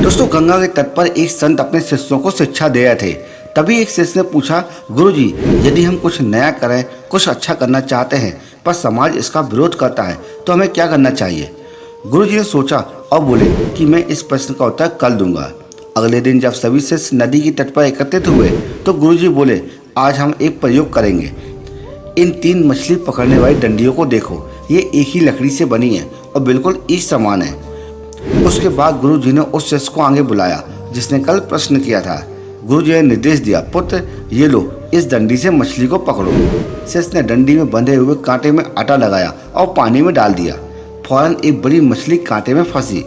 दोस्तों, गंगा के तट पर एक संत अपने शिष्यों को शिक्षा दे रहे थे। तभी एक शिष्य ने पूछा, गुरुजी, यदि हम कुछ नया करें, कुछ अच्छा करना चाहते हैं, पर समाज इसका विरोध करता है, तो हमें क्या करना चाहिए? गुरुजी ने सोचा और बोले कि मैं इस प्रश्न का उत्तर कल दूंगा। अगले दिन जब सभी शिष्य नदी के तट पर एकत्रित हुए तो गुरुजी बोले, आज हम एक प्रयोग करेंगे। इन 3 मछली पकड़ने वाली डंडियों को देखो, ये एक ही लकड़ी से बनी है और बिल्कुल एक समान है। उसके बाद गुरुजी ने उस शिष्य को आगे बुलाया जिसने कल प्रश्न किया था। गुरुजी ने निर्देश दिया, पुत्र, ये लो, इस डंडी से मछली को पकड़ो। शिष्य ने डंडी में बंधे हुए कांटे में आटा लगाया और पानी में डाल दिया। फौरन एक बड़ी मछली कांटे में फंसी।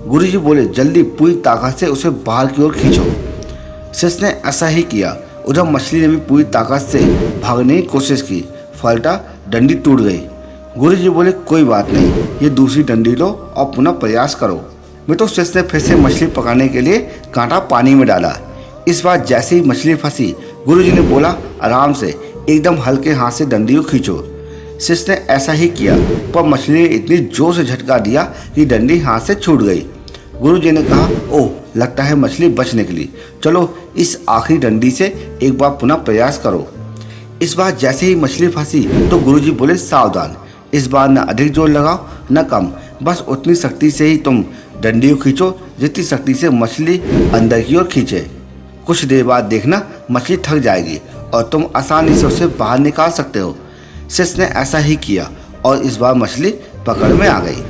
गुरुजी बोले, जल्दी पूरी ताकत से उसे बाहर की ओर खींचो। शिष्य ने ऐसा ही किया। उधर मछली ने भी पूरी ताकत से भागने की कोशिश की। फलटा डंडी टूट गई। गुरुजी बोले, कोई बात नहीं, ये दूसरी डंडी लो और पुनः प्रयास करो। मित्रों, शिष्य ने फिर से मछली पकड़ने के लिए कांटा पानी में डाला। इस बार जैसे ही मछली फंसी, गुरुजी ने बोला, आराम से, एकदम हल्के हाथ से डंडी को खींचो। शिष्य ने ऐसा ही किया, पर मछली ने इतनी जोर से झटका दिया कि डंडी हाथ से छूट गई। गुरुजी ने कहा, ओह, लगता है मछली बच निकली। चलो इस आखिरी डंडी से एक बार पुनः प्रयास करो। इस बार जैसे ही मछली फंसी तो गुरुजी बोले, सावधान, इस बार न अधिक जोर लगाओ न कम, बस उतनी शक्ति से ही तुम डंडी को खींचो जितनी शक्ति से मछली अंदर की ओर खींचे। कुछ देर बाद देखना, मछली थक जाएगी और तुम आसानी से उसे बाहर निकाल सकते हो। शिष्य ने ऐसा ही किया और इस बार मछली पकड़ में आ गई।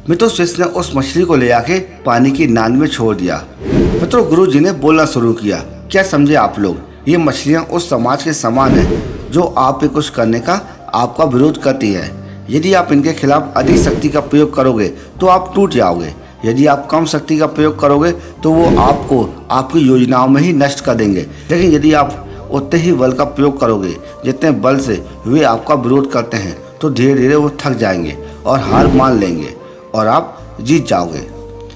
मित्रों, शिष्य ने उस मछली को ले आके पानी की नाद में छोड़ दिया। मित्रों, गुरुजी ने बोलना शुरू किया, क्या समझे आप लोग? ये मछलियाँ उस समाज के समान है जो आप पे कुछ करने का आपका विरोध करती है। यदि आप इनके खिलाफ अधिक शक्ति का प्रयोग करोगे तो आप टूट जाओगे। यदि आप कम शक्ति का प्रयोग करोगे तो वो आपको आपकी योजनाओं में ही नष्ट कर देंगे। लेकिन यदि आप उतने ही बल का प्रयोग करोगे जितने बल से वे आपका विरोध करते हैं, तो धीरे धीरे वो थक जाएंगे और हार मान लेंगे और आप जीत जाओगे।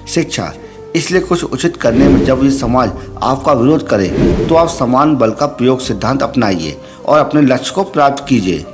शिक्षा, इसलिए कुछ उचित करने में जब ये समाज आपका विरोध करे तो आप समान बल का प्रयोग सिद्धांत अपनाइए और अपने लक्ष्य को प्राप्त कीजिए।